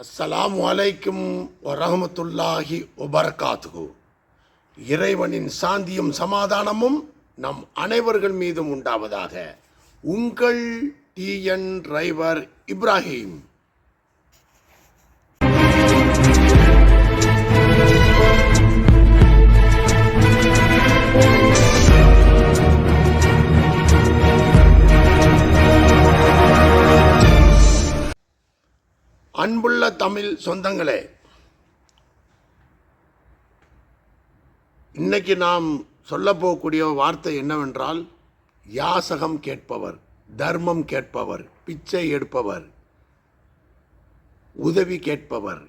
அஸ்ஸலாமு அலைக்கும் வரஹ்மத்துல்லாஹி வபரகாத்துஹு. இறைவனின் சாந்தியும் சமாதானமும் நம் அனைவர்கள் மீதும் உண்டாவதாக. உங்கள் டிஎன் டிரைவர் இப்ராஹிம். அன்புள்ள தமிழ் சொந்தங்களே, இன்னைக்கு நாம் சொல்ல போகக்கூடிய வார்த்தை என்னவென்றால், யாசகம் கேட்பவர், தர்மம் கேட்பவர், பிச்சை எடுப்பவர், உதவி கேட்பவர்,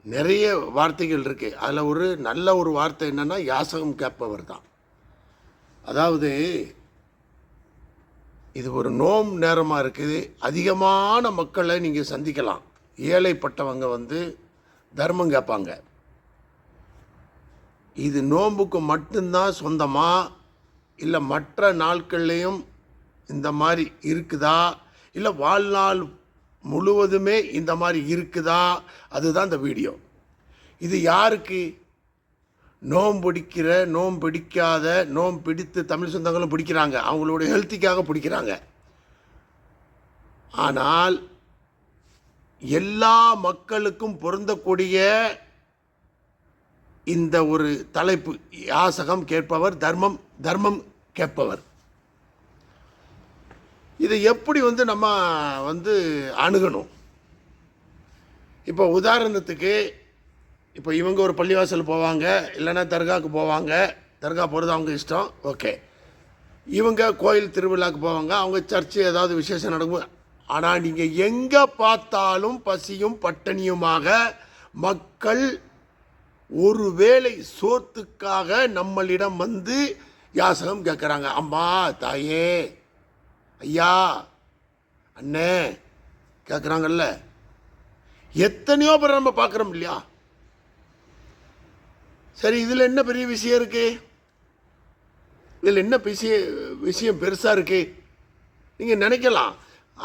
நிறைய வார்த்தைகள் இருக்கு. அதில் ஒரு நல்ல ஒரு வார்த்தை என்னன்னா, யாசகம் கேட்பவர் தான். அதாவது இது ஒரு நோம் நேரமாக இருக்குது. அதிகமான மக்களை நீங்கள் சந்திக்கலாம். ஏழைப்பட்டவங்க தர்மம் கேட்பாங்க. இது நோம்புக்கு மட்டும்தான் சொந்தமா, இல்லை மற்ற நாட்கள்லேயும் இந்த மாதிரி இருக்குதா, இல்லை வாழ்நாள் முழுவதுமே இந்த மாதிரி இருக்குதா, அதுதான் இந்த வீடியோ. இது யாருக்கு? நோம்பிடிக்கிற, நோம்பிடிக்காத, பிடித்து தமிழ் சொந்தங்களும் பிடிக்கிறாங்க, அவங்களுடைய ஹெல்த்திக்காக பிடிக்கிறாங்க. ஆனால் எல்லா மக்களுக்கும் பொருந்தக்கூடிய இந்த ஒரு தலைப்பு, யாசகம் கேட்பவர், தர்மம் கேட்பவர். இதை எப்படி நம்ம அணுகணும்? இப்போ உதாரணத்துக்கு, இப்போ இவங்க ஒரு பள்ளிவாசல் போவாங்க, இல்லைன்னா தர்காவுக்கு போவாங்க. தர்கா போகிறது அவங்க இஷ்டம், ஓகே. இவங்க கோயில் திருவிழாவுக்கு போவாங்க, அவங்க சர்ச்சு ஏதாவது விசேஷம் நடக்கும். ஆனால் நீங்கள் எங்கே பார்த்தாலும் பசியும் பட்டினியுமாக மக்கள் ஒரு வேளை சோத்துக்காக நம்மளிடம் யாசகம் கேட்குறாங்க. அம்மா, தாயே, ஐயா, அண்ணே கேட்குறாங்கல்ல. எத்தனையோ பேர் நம்ம பார்க்குறோம் இல்லையா? சரி, இதில் என்ன பெரிய விஷயம் இருக்கு? இதில் என்ன விஷயம் பெருசாக இருக்கு? நீங்கள் நினைக்கலாம்,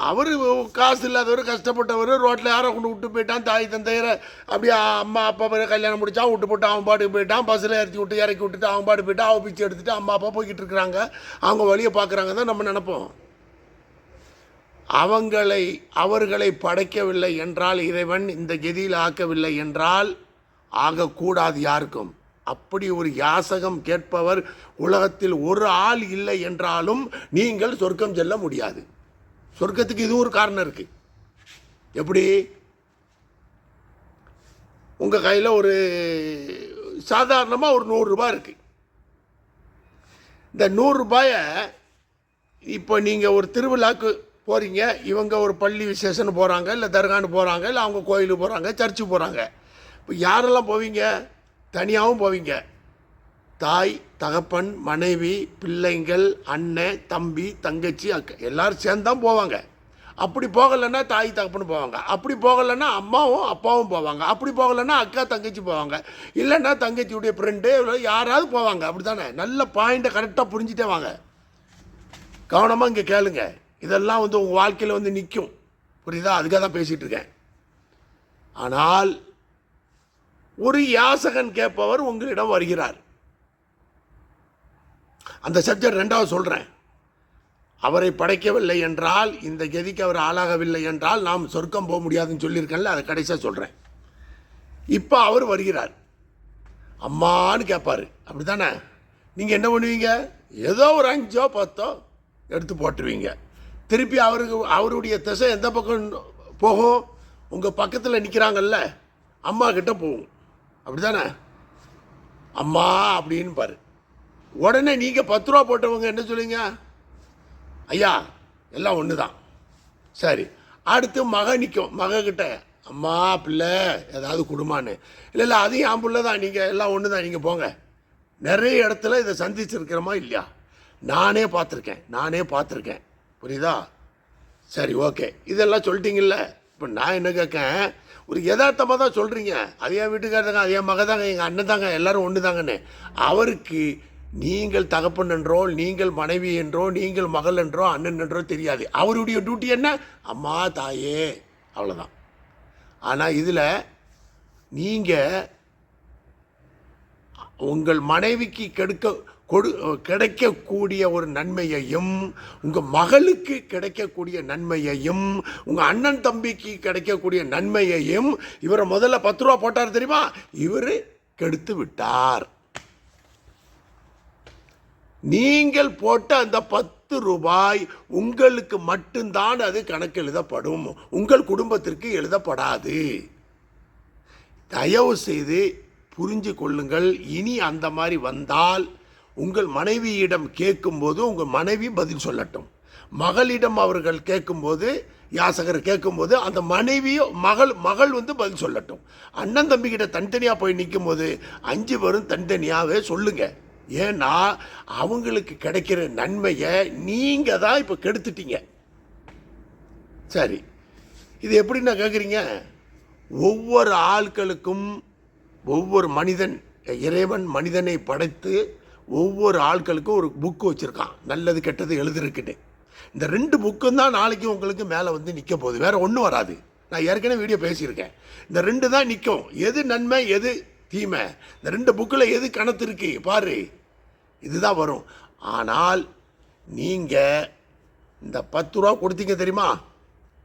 அவர் காசு இல்லாதவர், கஷ்டப்பட்டவர், ரோட்டில் யாரை கொண்டு விட்டு போயிட்டான், தாய் தந்தையரை அப்படியே அம்மா அப்பா பேரை கல்யாணம் முடிச்சான், விட்டு போட்டு அவன் பாட்டுக்கு போயிட்டான், பஸ்ஸில் இறக்கி விட்டுட்டு அவன் பாட்டு போயிட்டான், அவன் பிச்சை எடுத்துட்டு அம்மா அப்பா போய்கிட்டு இருக்கிறாங்க, அவங்க வழியை பார்க்குறாங்க தான் நம்ம நினைப்போம். அவர்களை படைக்கவில்லை என்றால், இறைவன் இந்த கதியில் ஆக்கவில்லை என்றால் ஆகக்கூடாது யாருக்கும். அப்படி ஒரு யாசகம் கேட்பவர் உலகத்தில் ஒரு ஆள் இல்லை என்றாலும் நீங்கள் சொர்க்கம் செல்ல முடியாது. சொர்க்கத்துக்கு இது ஒரு காரணம் இருக்கு. எப்படி? உங்க கையில் ஒரு சாதாரணமாக ஒரு 100 ரூபாய் இருக்கு. இந்த 100 ரூபாயை இப்போ நீங்கள் ஒரு திருவிழாக்கு போறீங்க, இவங்க ஒரு பள்ளி விசேஷம்னு போகிறாங்க, இல்லை தர்கான்னு போகிறாங்க, இல்லை அவங்க கோயிலுக்கு போகிறாங்க, சர்ச்சுக்கு போகிறாங்க. இப்போ யாரெல்லாம் போவீங்க? தனியாகவும் போவீங்க. தாய், தகப்பன், மனைவி, பிள்ளைங்கள், அண்ணன், தம்பி, தங்கச்சி, அக்கா எல்லோரும் சேர்ந்து தான் போவாங்க. அப்படி போகலைன்னா தாய் தகப்பன்னு போவாங்க. அப்படி போகலைன்னா அம்மாவும் அப்பாவும் போவாங்க. அப்படி போகலைன்னா அக்கா தங்கச்சி போவாங்க. இல்லைன்னா தங்கச்சியுடைய ஃப்ரெண்டு யாராவது போவாங்க. அப்படி தானே? நல்ல பாயிண்ட்டை கரெக்டாக புரிஞ்சுட்டே வாங்க. கவனமாக இங்கே கேளுங்க. இதெல்லாம் உங்கள் வாழ்க்கையில் நிற்கும். புரியுதா? அதுக்காக தான் பேசிகிட்டு இருக்கேன். ஆனால் ஒரு யாசகன் கேட்பவர் உங்களிடம் வருகிறார். அந்த சப்ஜெக்ட் 2வது சொல்கிறேன். அவரை படைக்கவில்லை என்றால், இந்த கதிக்கு அவர் ஆளாகவில்லை என்றால் நாம் சொர்க்கம் போக முடியாதுன்னு சொல்லியிருக்கேன்ல, அதை கடைசியாக சொல்கிறேன். இப்போ அவர் வருகிறார், அம்மான்னு கேட்பார். அப்படி தானே? நீங்கள் என்ன பண்ணுவீங்க? ஏதோ ஒரு 5 10 எடுத்து போட்டுருவீங்க. திருப்பி அவருடைய திசை எந்த பக்கம் போகும்? உங்கள் பக்கத்தில் நிற்கிறாங்கல்ல, அம்மா கிட்ட போகும். அப்படி தானே? அம்மா அப்படின்னு பாரு. உடனே நீங்கள் 10 ரூபா போட்டவங்க என்ன சொல்லுவீங்க? ஐயா, எல்லாம் ஒன்று தான். சரி, அடுத்து மக நிற்கும். மகக்கிட்ட, அம்மா பிள்ளை ஏதாவது கொடுமான்னு. இல்லை அதையும் என் பிள்ளை தான், நீங்கள் எல்லாம் ஒன்று தான், நீங்கள் போங்க. நிறைய இடத்துல இதை சந்திச்சிருக்கிறோமா இல்லையா? நானே பார்த்துருக்கேன். புரியுதா? சரி, ஓகே. இதெல்லாம் சொல்லிட்டீங்கல்ல. இப்போ நான் என்ன கேட்கேன், ஒரு யதார்த்தமாக தான் சொல்கிறீங்க. அதே வீட்டுக்காரதாங்க, அதே மக தாங்க, எங்கள் அண்ணன் தாங்க, எல்லோரும் ஒன்று தாங்கன்னு. அவருக்கு நீங்கள் தகப்பன் என்றோ, நீங்கள் மனைவி என்றோ, நீங்கள் மகள் என்றோ, அண்ணன் என்றோ தெரியாது. அவருடைய டியூட்டி என்ன? அம்மா, தாயே அவ்வளோதான். ஆனால் இதில் நீங்கள் உங்கள் மனைவிக்கு கிடைக்கக்கூடிய ஒரு நன்மையையும், உங்கள் மகளுக்கு கிடைக்கக்கூடிய நன்மையையும், உங்கள் அண்ணன் தம்பிக்கு கிடைக்கக்கூடிய நன்மையையும் இவரை முதல்ல 10 ரூபா போட்டார் தெரியுமா, இவர் கெடுத்து விட்டார். நீங்கள் போட்ட அந்த 10 ரூபாய் உங்களுக்கு மட்டும்தான் அது கணக்கு எழுதப்படும், உங்கள் குடும்பத்திற்கு எழுதப்படாது. தயவு செய்து புரிஞ்சு கொள்ளுங்கள். இனி அந்த மாதிரி வந்தால் உங்கள் மனைவியிடம் கேட்கும்போது உங்கள் மனைவி பதில் சொல்லட்டும். மகளிடம் அவர்கள் கேட்கும்போது, யாசகர் கேட்கும்போது அந்த மனைவியோ மகள் வந்து பதில் சொல்லட்டும். அண்ணன் தம்பிக்கிட்ட தனித்தனியாக போய் நிற்கும் போது 5 பேரும் தனித்தனியாகவே சொல்லுங்கள். ஏன்னா அவங்களுக்கு கிடைக்கிற நன்மையை நீங்கள் தான் இப்போ கெடுத்துட்டீங்க. சரி, இது எப்படின்னா கேட்குறீங்க, ஒவ்வொரு ஆட்களுக்கும் ஒவ்வொரு இறைவன் மனிதனை படைத்து ஒவ்வொரு ஆட்களுக்கும் ஒரு புக்கு வச்சுருக்கான், நல்லது கெட்டது எழுதுறதுக்குன்னு. இந்த 2 புக்கும் தான் நாளைக்கு உங்களுக்கு மேலே வந்து நிற்க போகுது, வேறு ஒன்றும் வராது. நான் ஏற்கனவே வீடியோ பேசியிருக்கேன். இந்த 2 தான் நிற்கும், எது நன்மை எது தீமை. இந்த 2 புக்கில் எது கணத்து இருக்கு பாரு, இதுதான் வரும். ஆனால் நீங்கள் இந்த 10 ரூபா கொடுத்தீங்க தெரியுமா,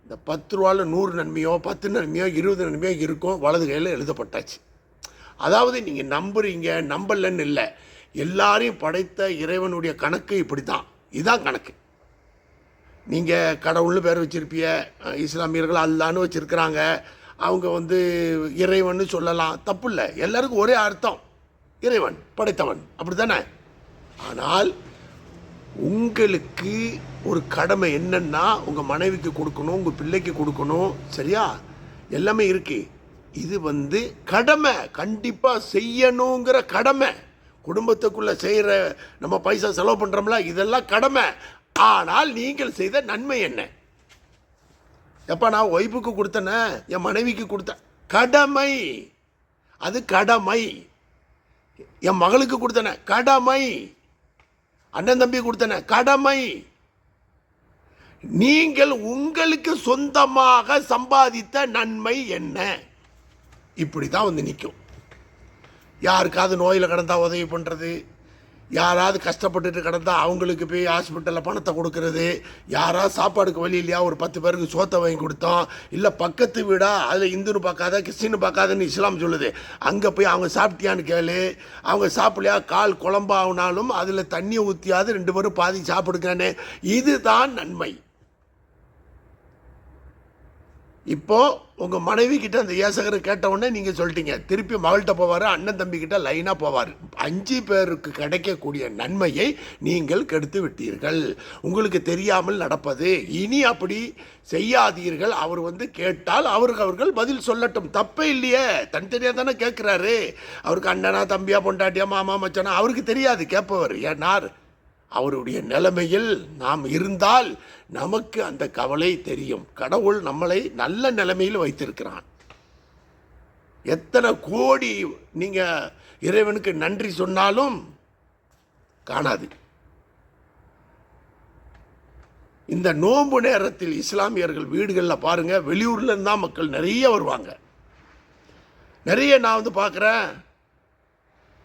இந்த 10 ரூபாவில் 100 நன்மையோ 10 நன்மையோ 20 நன்மையோ இருக்கும், வலது கையில் எழுதப்பட்டாச்சு. அதாவது நீங்கள் நம்புறீங்க நம்பலன்னு இல்லை, எல்லாரையும் படைத்த இறைவனுடைய கணக்கு இப்படி தான், இதுதான் கணக்கு. நீங்கள் கடவுள்னு பேர் வச்சுருப்பிய, இஸ்லாமியர்கள் அல்லான்னு வச்சுருக்கிறாங்க, அவங்க வந்து இறைவன் சொல்லலாம், தப்பு இல்லை. எல்லாருக்கும் ஒரே அர்த்தம், இறைவன் படைத்தவன், அப்படி தானே. ஆனால் உங்களுக்கு ஒரு கடமை என்னன்னா, உங்கள் மனைவிக்கு கொடுக்கணும், உங்கள் பிள்ளைக்கு கொடுக்கணும், சரியா, எல்லாமே இருக்குது. இது வந்து கடமை, கண்டிப்பாக செய்யணுங்கிற கடமை. குடும்பத்துக்குள்ளே செய்கிற நம்ம பைசா செலவு பண்ணுறோம்ல, இதெல்லாம் கடமை. ஆனால் நீங்கள் செய்த நன்மை என்ன? எப்போ நான் ஒய்ஃபுக்கு கொடுத்தேனே, என் மனைவிக்கு கொடுத்தேன், கடமை, அது கடமை. என் மகளுக்கு கொடுத்தேனே கடமை, அண்ணன் தம்பி கொடுத்தன கடமை. நீங்கள் உங்களுக்கு சொந்தமாக சம்பாதித்த நன்மை என்ன? இப்படி தான் வந்து நிற்கும். யாருக்காவது நோயில் கிடந்தா உதவி பண்ணுறது, யாராவது கஷ்டப்பட்டுட்டு கிடந்தா அவங்களுக்கு போய் ஹாஸ்பிட்டலில் பணத்தை கொடுக்கறது, யாராவது சாப்பாடுக்கு வழி இல்லையா ஒரு 10 பேருக்கு சோத்தை வாங்கி கொடுத்தோம், இல்லை பக்கத்து வீடா அதில் இந்துன்னு பார்க்காத கிறிஸ்டின்னு பார்க்காதன்னு இஸ்லாம் சொல்லுது, அங்கே போய் அவங்க சாப்பிட்டியான்னு கேளு, அவங்க சாப்பிடலையா கால் குழம்பாகுனாலும் அதில் தண்ணியை ஊற்றியாவது 2 பேரும் பாதி சாப்பிடுங்கன்னு. இதுதான் நன்மை. இப்போது உங்கள் மனைவி கிட்ட அந்த ஏசகரை கேட்டவுடனே நீங்கள் சொல்லிட்டீங்க, திருப்பி மகள்கிட்ட போவார், அண்ணன் தம்பிக்கிட்ட லைனாக போவார். 5 பேருக்கு கிடைக்கக்கூடிய நன்மையை நீங்கள் கெடுத்து விட்டீர்கள். உங்களுக்கு தெரியாமல் நடப்பது. இனி அப்படி செய்யாதீர்கள். அவர் வந்து கேட்டால் அவர்கள் பதில் சொல்லட்டும், தப்பே இல்லையே. தனித்தனியாக தானே கேட்குறாரு. அவருக்கு அண்ணனா தம்பியா பொண்டாட்டியா மாமா மச்சானா அவருக்கு தெரியாது கேட்பவர். ஏன்னார் அவருடைய நிலைமையில் நாம் இருந்தால் நமக்கு அந்த கவலை தெரியும். கடவுள் நம்மளை நல்ல நிலைமையில் வைத்திருக்கிறான். எத்தனை கோடி நீங்கள் இறைவனுக்கு நன்றி சொன்னாலும் காணாது. இந்த நோன்பு நேரத்தில் இஸ்லாமியர்கள் வீடுகளில் பாருங்கள், வெளியூரில் இருந்தால் மக்கள் நிறைய வருவாங்க. நிறைய நான் வந்து பார்க்குறேன்,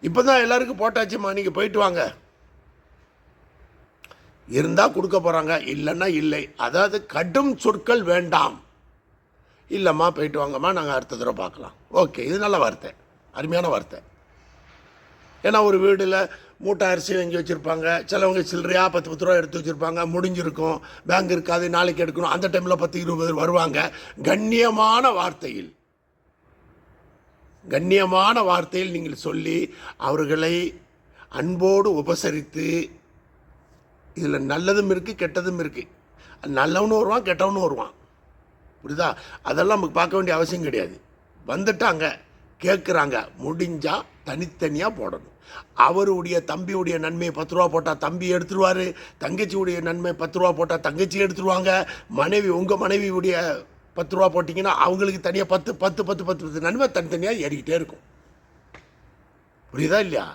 இப்போ தான் எல்லாருக்கும் போட்டாச்சுமா நீங்கள் போயிட்டு வாங்க, இருந்தால் கொடுக்க போகிறாங்க, இல்லைன்னா இல்லை. அதாவது கடும் சொற்கள் வேண்டாம். இல்லைம்மா போயிட்டு வாங்கம்மா, நாங்கள் அடுத்த தடவை பார்க்கலாம். ஓகே, இது நல்ல வார்த்தை, அருமையான வார்த்தை. ஏன்னா ஒரு வீடில் மூட்டை அரிசி வாங்கி வச்சுருப்பாங்க, சிலவங்க சில்லறையாக 10 ரூபா எடுத்து வச்சுருப்பாங்க, முடிஞ்சிருக்கும், பேங்க் இருக்காது, நாளைக்கு எடுக்கணும். அந்த டைமில் 10-20 வருவாங்க. கண்ணியமான வார்த்தையில் நீங்கள் சொல்லி அவர்களை அன்போடு உபசரித்து, இதில் நல்லதும் இருக்குது கெட்டதும் இருக்குது. நல்லவனும் வருவான் கெட்டவனும் வருவான், புரியுதா? அதெல்லாம் நமக்கு பார்க்க வேண்டிய அவசியம் கிடையாது. வந்துட்டாங்க கேட்குறாங்க, முடிஞ்சால் தனித்தனியாக போடணும். அவருடைய தம்பியுடைய நன்மையை 10 ரூபா போட்டால் தம்பி எடுத்துருவார், தங்கச்சியுடைய நன்மை 10 ரூபா போட்டால் தங்கச்சி எடுத்துருவாங்க. உங்கள் மனைவியுடைய 10 ரூபா போட்டிங்கன்னா அவங்களுக்கு தனியாக 10 நன்மை தனித்தனியாக ஏறிக்கிட்டே இருக்கும். புரியுதா இல்லையா?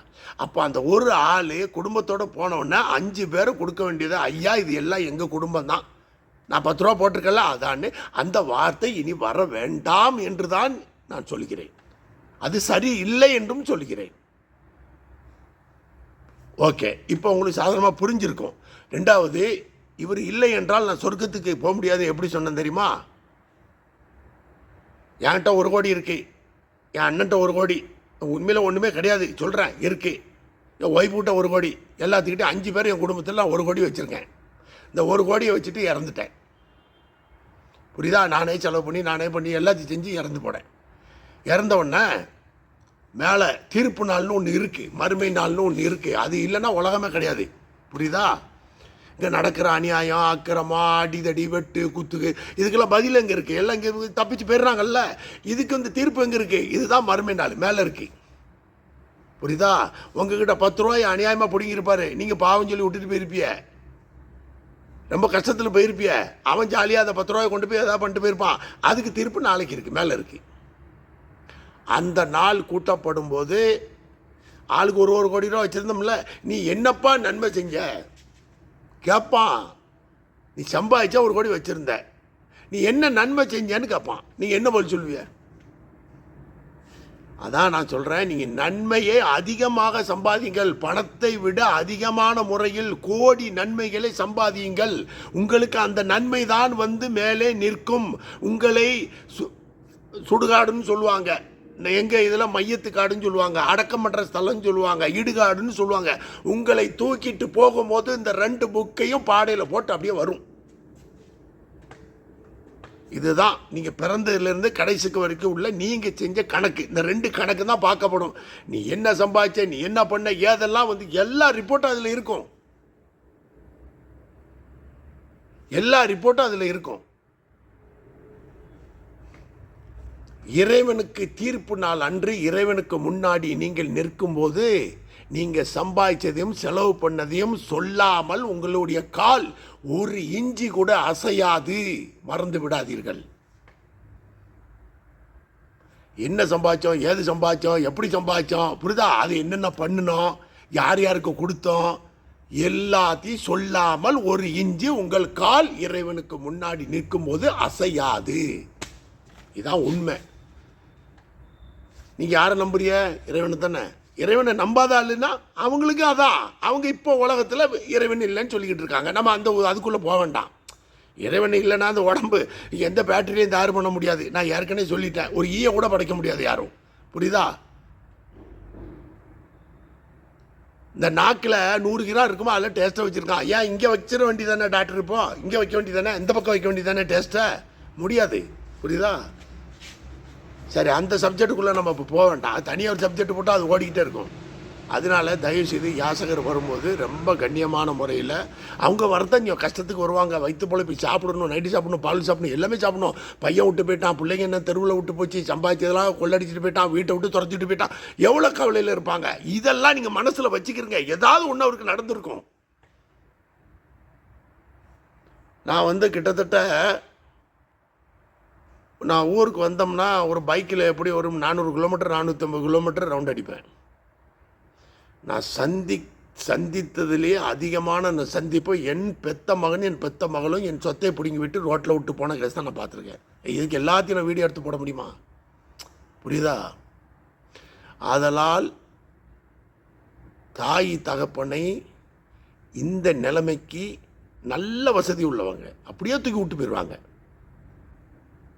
அப்போ அந்த ஒரு ஆள் குடும்பத்தோடு போனோடனே 5 பேரை கொடுக்க வேண்டியது, ஐயா இது எல்லாம் எங்கள் குடும்பம் தான், நான் 10 ரூபா போட்டிருக்கல அதான்னு அந்த வார்த்தை இனி வர வேண்டாம் என்று தான் நான் சொல்கிறேன். அது சரி இல்லை என்றும் சொல்கிறேன். ஓகே, இப்போ உங்களுக்கு சாதாரணமாக புரிஞ்சிருக்கும். ரெண்டாவது, இவர் இல்லை என்றால் நான் சொர்க்கத்துக்கு போக முடியாது எப்படி சொன்னேன் தெரியுமா? என்கிட்ட 1 கோடி இருக்கு, என் அண்ணன்ட்ட 1 கோடி, உண்மையில் ஒன்றுமே கிடையாது சொல்கிறேன், இருக்கு. என் ஒய்ஃப்கிட்ட 1 கோடி, எல்லாத்துக்கிட்டே 5 பேர் என் குடும்பத்தில் நான் 1 கோடி வச்சுருக்கேன். இந்த 1 கோடியை வச்சுட்டு இறந்துட்டேன். புரியுதா? நானே செலவு பண்ணி நானே பண்ணி எல்லாத்தையும் செஞ்சு இறந்து போனேன். இறந்த உடனே மேலே தீர்ப்பு நாள்னு ஒன்று இருக்குது, மறுமை நாள்னு ஒன்று இருக்குது. அது இல்லைன்னா உலகமே கிடையாது. புரியுதா? இங்கே நடக்கிற அநியாயம், அக்கிரமா, அடிதடி, வெட்டு, குத்துக்கு, இதுக்கெல்லாம் பதில் எங்கே இருக்குது? எல்லாம் இங்கே தப்பிச்சு போயிடுறாங்கல்ல. இதுக்கு இந்த தீர்ப்பு எங்கே இருக்குது? இதுதான் மறுமை நாள், மேலே இருக்குது. புரியுதா? உங்ககிட்ட 10 ரூபாய் அநியாயமாக பிடிங்கிருப்பாரு, நீங்கள் பாவம் சொல்லி விட்டுட்டு போயிருப்பிய, ரொம்ப கஷ்டத்தில் போயிருப்பிய. அவன் ஜாலியாக அதை 10 ரூபாய் கொண்டு போய் எதாவது பண்ணிட்டு போயிருப்பான். அதுக்கு தீர்ப்பு நாளைக்கு இருக்குது, மேலே இருக்குது. அந்த நாள் கூட்டப்படும் போது ஆளுக்கு 1 கோடி ரூபா வச்சுருந்தோம்ல, நீ என்னப்பா நன்மை செஞ்ச கேட்பான். நீ சம்பாதிச்சா 1 கோடி வச்சுருந்த, நீ என்ன நன்மை செஞ்சேன்னு கேட்பான். நீங்கள் என்ன பதில் சொல்லுவிய? அதான் நான் சொல்கிறேன், நீங்கள் நன்மையை அதிகமாக சம்பாதிங்கள். பணத்தை விட அதிகமான முறையில் கோடி நன்மைகளை சம்பாதியுங்கள். உங்களுக்கு அந்த நன்மை தான் வந்து மேலே நிற்கும். உங்களை சுடுகாடுன்னு சொல்லுவாங்க, எங்கள் இதில் மையத்து காடுன்னு சொல்லுவாங்க, அடக்கம் பண்ணுற ஸ்தலம்னு சொல்லுவாங்க, இடுகாடுன்னு சொல்லுவாங்க. உங்களை தூக்கிட்டு போகும்போது இந்த 2 புக்கையும் பாடையில் போட்டு அப்படியே வரும். இதுதான் நீங்கள் பிறந்ததுலேருந்து கடைசிக்கு வரைக்கும் உள்ள நீங்கள் செஞ்ச கணக்கு. இந்த 2 கணக்கு தான் பார்க்கப்படும். நீ என்ன சம்பாதிச்ச, நீ என்ன பண்ண, ஏதெல்லாம் வந்து எல்லா ரிப்போர்ட்டும் அதில் இருக்கும். எல்லா ரிப்போர்ட்டும் அதில் இருக்கும். இறைவனுக்கு தீர்ப்பு நாள் அன்று இறைவனுக்கு முன்னாடி நீங்கள் நிற்கும்போது நீங்கள் சம்பாதிச்சதையும் செலவு பண்ணதையும் சொல்லாமல் உங்களுடைய கால் 1 இன்ச்சு கூட அசையாது. மறந்து விடாதீர்கள். என்ன சம்பாதிச்சோம், ஏது சம்பாதிச்சோம், எப்படி சம்பாதிச்சோம், புரியுதா? அது என்னென்ன பண்ணினோம், யார் யாருக்கு கொடுத்தோம், எல்லாத்தையும் சொல்லாமல் 1 இன்ச்சு உங்கள் கால் இறைவனுக்கு முன்னாடி நிற்கும்போது அசையாது. இதுதான் உண்மை. நீங்கள் யாரை நம்புறிய? இறைவனை தானே. இறைவனை நம்பாத ஆளுன்னா அவங்களுக்கு அதான், அவங்க இப்போ உலகத்தில் இறைவன் இல்லைன்னு சொல்லிக்கிட்டு இருக்காங்க. நம்ம அதுக்குள்ளே போக வேண்டாம். இறைவன் இல்லைன்னா அந்த உடம்பு எந்த பேட்டரியும் தயார் பண்ண முடியாது. நான் ஏற்கனவே சொல்லிட்டேன், ஒரு ஈயை கூட படைக்க முடியாது யாரும். புரியுதா? இந்த நாக்கில் 100 கிராம் இருக்குமா, அதில் டேஸ்ட்டை வச்சுருக்கான். ஏன் இங்கே வச்சிட வேண்டியதானே டாக்டர்? இப்போ இங்கே வைக்க வேண்டியதானே, இந்த பக்கம் வைக்க வேண்டியதானே டேஸ்ட்டை? முடியாது. புரியுதா? சரி, அந்த சப்ஜெக்டுக்குள்ளே நம்ம இப்போ போக வேண்டாம். தனியாக ஒரு சப்ஜெக்ட் போட்டால் அது ஓடிக்கிட்டே இருக்கும். அதனால தயவுசெய்து யாசகர் வரும்போது ரொம்ப கண்ணியமான முறையில் அவங்க வரதான் கஷ்டத்துக்கு வருவாங்க. வயிற்று பொழைப்பு சாப்பிடணும், நைட்டு சாப்பிடணும், பால் சாப்பிடணும், எல்லாமே சாப்பிடணும். பையன் விட்டு போயிட்டான், பிள்ளைங்க என்ன தெருவில் விட்டு போச்சு, சம்பாதிச்சதெல்லாம் கொள்ளடிச்சிட்டு போயிட்டான், வீட்டை விட்டு துரத்திட்டு போயிட்டான், எவ்வளோ கவலையில் இருப்பாங்க. இதெல்லாம் நீங்கள் மனசில் வச்சுக்கிறீங்க. ஏதாவது ஒன்று அவருக்கு நடந்திருக்கும். நான் கிட்டத்தட்ட நான் ஊருக்கு வந்தோம்னா ஒரு பைக்கில் எப்படி ஒரு 400 கிலோமீட்டர் 450 கிலோமீட்டர் ரவுண்ட் அடிப்பேன். நான் சந்தித்ததுலேயே அதிகமான சந்திப்பு என் பெத்த மகன், என் பெத்த மகளும் என் சொத்தை பிடுங்கி விட்டு ரோட்டில் விட்டு போன கேஸ் தான் நான் பார்த்துருக்கேன். இதுக்கு எல்லாத்தையும் நான் வீடியோ எடுத்து போட முடியுமா? புரியுதா? ஆதலால் தாய் தகப்பனை இந்த நிலைமைக்கு நல்ல வசதி உள்ளவங்க அப்படியே தூக்கி விட்டு போயிடுவாங்க.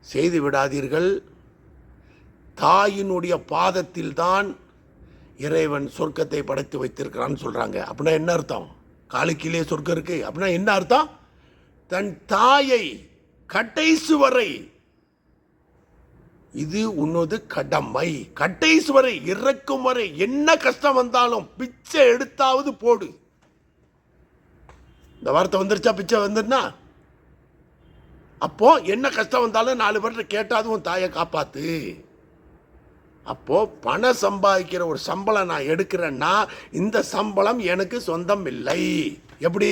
செய்து விடாதீர்கள். தாயினுடைய பாதத்தில் தான் இறைவன் சொர்க்கத்தை படைத்து வைத்திருக்கிறான்னு சொல்கிறாங்க. அப்படின்னா என்ன அர்த்தம்? காலுக்கீழே சொர்க்கம் இருக்கு அப்படின்னா என்ன அர்த்தம்? தன் தாயை கடைசி வரை, இது உன்னது கடமை, கடைசி வரை இறக்கும் வரை என்ன கஷ்டம் வந்தாலும் பிச்சை எடுத்தாவது போடு. இந்த வார்த்தை வந்துருச்சா? பிச்சை வந்துருன்னா அப்போ என்ன கஷ்டம் வந்தாலும் 4 பேர்கிட்ட கேட்டாது உன் தாயை காப்பாத்து. அப்போ பணம் சம்பாதிக்கிற ஒரு சம்பளம் நான் எடுக்கிறேன்னா இந்த சம்பளம் எனக்கு சொந்தம் இல்லை. எப்படி?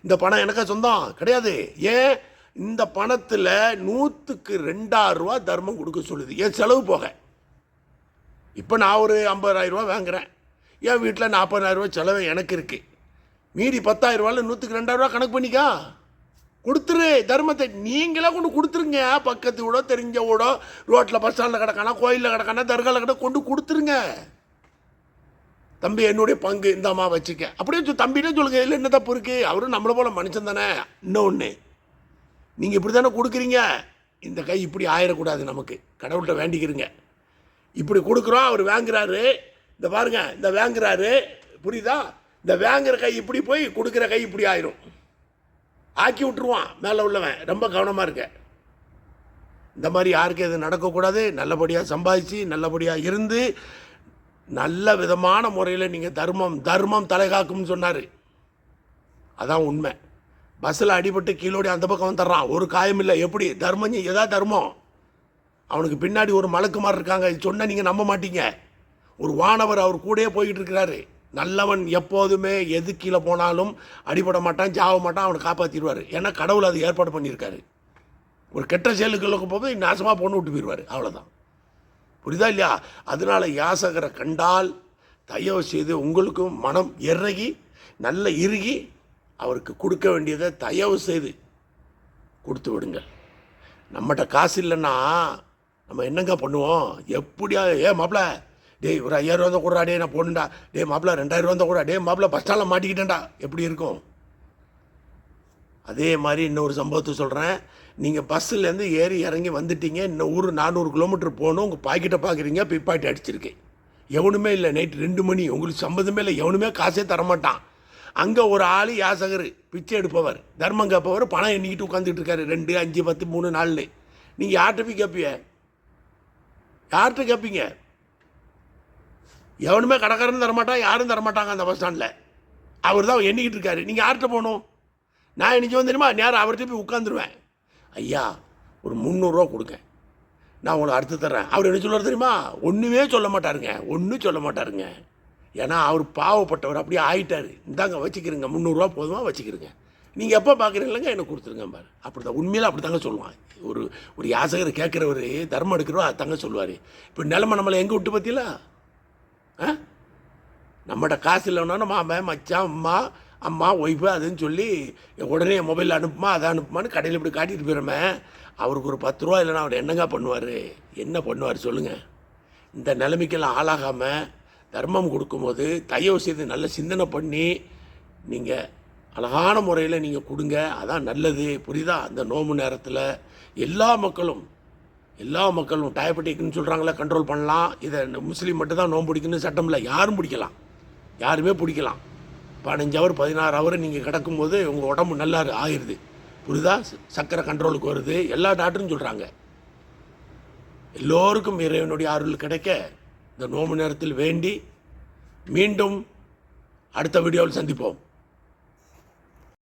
இந்த பணம் எனக்கு சொந்தம் கிடையாது. ஏன்? இந்த பணத்தில் 100க்கு 2,000 ரூபா தர்மம் கொடுக்க சொல்லுது, என் செலவு போக. இப்போ நான் ஒரு 50,000 ரூபா வாங்குறேன், என் வீட்டில் 40,000 ரூபா செலவு எனக்கு இருக்குது. மீதி 10,000 ரூபாயில் 100க்கு 2,000 ரூபா கணக்கு பண்ணிக்கா. கொடுத்துரு தர்மத்தை. நீங்களே கொண்டு கொடுத்துருங்க. பக்கத்து வீடோ தெரிஞ்ச வீடோ, ரோட்டில் பஸ் ஸ்டாண்டில் கிடக்கானா, கோயிலில் கிடக்கானா, தர்காவில் கிட்ட கொண்டு கொடுத்துருங்க. தம்பி என்னுடைய பங்கு இந்தாம்மா வச்சுக்க அப்படியே தம்பினே சொல்லுங்க. இல்லை என்ன தப்பு இருக்குது? அவரும் நம்மளை போல மனுஷன் தானே. இன்னொன்று, நீங்கள் இப்படி தானே கொடுக்குறீங்க. இந்த கை இப்படி ஆயிடக்கூடாது. நமக்கு கடவுள்கிட்ட வேண்டிக்கிறீங்க. இப்படி கொடுக்குறோம், அவர் வாங்குறாரு. இந்த பாருங்க, இந்த வாங்குறாரு, புரியுதா? இந்த வாங்குற கை இப்படி போய் கொடுக்குற கை இப்படி ஆயிரும். ஆக்கி விட்டுருவான் மேலே உள்ளவன். ரொம்ப கவனமாக இருக்க. இந்த மாதிரி யாருக்கு எது நடக்கக்கூடாது. நல்லபடியாக சம்பாதிச்சு நல்லபடியாக இருந்து நல்ல விதமான முறையில் நீங்கள் தர்மம் தலைகாக்கும்னு சொன்னார். அதான் உண்மை. பஸ்ஸில் அடிபட்டு கீழோடி அந்த பக்கம் வந்துடுறான், ஒரு காயம் இல்லை. எப்படி தர்மம்? எதா தர்மம்? அவனுக்கு பின்னாடி ஒரு மலக்குமார் இருக்காங்க. சொன்னால் நீங்கள் நம்ப மாட்டீங்க. ஒரு வானவர் அவர் கூடயே போய்கிட்டு இருக்கிறாரு. நல்லவன் எப்போதுமே எது கீழே போனாலும் அடிபட மாட்டான், சாவ மாட்டான், அவனை காப்பாற்றிடுவார். ஏன்னா கடவுள் அது ஏற்பாடு பண்ணியிருக்காரு. ஒரு கெட்ட செயலுக்கு போது நாசமாக பொண்ணு விட்டு போயிடுவார். அவ்வளோதான். புரியுதா இல்லையா? அதனால் யாசகரை கண்டால் தயவு செய்து உங்களுக்கும் மனம் இறங்கி நல்ல இறுகி அவருக்கு கொடுக்க வேண்டியதை தயவு செய்து கொடுத்து விடுங்கள். நம்மகிட்ட காசு இல்லைன்னா நம்ம என்னங்க பண்ணுவோம்? எப்படியா மாப்பிள்ள டேய் ஒரு 5000 ரூபா கூட டே நான் போகணுண்டா, டே மாப்பிள்ள 2000 ரூபா கூட, டே மாப்பிள்ள பஸ் ஸ்டாண்டில் மாட்டிக்கிட்டேன்டா, எப்படி இருக்கும்? அதே மாதிரி இன்னொரு சம்பவத்தை சொல்கிறேன். நீங்கள் பஸ்ஸுலேருந்து ஏறி இறங்கி வந்துட்டீங்க. இன்னும் ஊர் 400 கிலோமீட்டர் போகணும். உங்கள் பாக்கெட்டை பார்க்குறீங்க, பிப்பாட்டி அடிச்சிருக்கேன். எவனுமே இல்லை. நைட்டு 2 மணி. உங்களுக்கு சம்மந்தமே இல்லை. எவனுமே காசே தரமாட்டான். அங்கே ஒரு ஆள் யாசகர், பிச்சை எடுப்பவர், தர்மம் கேட்பவர், பணம் எண்ணிக்கிட்டு உட்காந்துட்டு இருக்காரு. 2, 5, 10, 3, 4. நீங்கள் யார்கிட்ட போய் கேட்பீங்க? யார்கிட்ட கேட்பீங்க? எவனுமே கடைக்காரன் தரமாட்டான், யாரும் தரமாட்டாங்க அந்த பஸ் ஸ்டாண்டில். அவர் தான் எண்ணிக்கிட்டு இருக்காரு. நீங்கள் யார்கிட்ட போகணும்? நான் என்னைக்கு வந்து தெரியுமா, நேரம் அவர்கிட்ட போய் உட்காந்துருவேன். ஐயா ஒரு 300 ரூபா கொடுங்க, நான் உங்களை அடுத்து தர்றேன். அவர் என்ன சொல்லுவார் தெரியுமா? ஒன்றுமே சொல்ல மாட்டாருங்க. ஒன்றும் சொல்ல மாட்டாருங்க. ஏன்னா அவர் பாவப்பட்டவர். அப்படியே ஆகிட்டார். இந்தாங்க வச்சுக்கிறீங்க, 300 ரூபா போதுமா, வச்சுக்கிறீங்க. நீங்கள் எப்போ பார்க்குறீங்களங்க எனக்கு கொடுத்துருங்க பாரு. அப்படி தான் உண்மையில அப்படி தாங்க சொல்லுவான். ஒரு யாசகர் கேட்குறவர், தர்மம் எடுக்கிறவோ அது தாங்க சொல்லுவார். இப்போ நிலமை நம்மளை எங்கே விட்டு பார்த்தீங்களா? நம்மகிட்ட காசு இல்லைன்னா மாமன் மச்சான் அம்மா ஒய்ஃபு அதுன்னு சொல்லி உடனே மொபைலில் அனுப்புமா அதை அனுப்புமான்னு கடையில் இப்படி காட்டிட்டு போயிடுமே. அவருக்கு ஒரு 10 ரூபா இல்லைன்னா அவர் என்னங்க பண்ணுவார்? என்ன பண்ணுவார் சொல்லுங்கள்? இந்த நிலைமைக்கெல்லாம் ஆளாகாமல் தர்மம் கொடுக்கும்போது தயவு செய்து நல்ல சிந்தனை பண்ணி நீங்கள் அழகான முறையில் நீங்கள் கொடுங்க. அதான் நல்லது. புரியுதா? அந்த நோம்பு நேரத்தில் எல்லா மக்களும் டயபெட்டிக்னு சொல்கிறாங்களே, கண்ட்ரோல் பண்ணலாம். இதை முஸ்லீம் மட்டும் தான் நோம்பு பிடிக்கணும்னு சட்டம் இல்லை. யாரும் பிடிக்கலாம், யாருமே பிடிக்கலாம். 15 ஹவர் 16 ஹவர் நீங்கள் கிடக்கும்போது உங்கள் உடம்பு நல்லா ஆயிடுது. புரியுதா? சர்க்கரை கண்ட்ரோலுக்கு வருது. எல்லா டாக்டரும் சொல்கிறாங்க. எல்லோருக்கும் இறைவனுடைய அருள் கிடைக்க இந்த நோம்பு நேரத்தில் வேண்டி மீண்டும் அடுத்த வீடியோவில் சந்திப்போம்.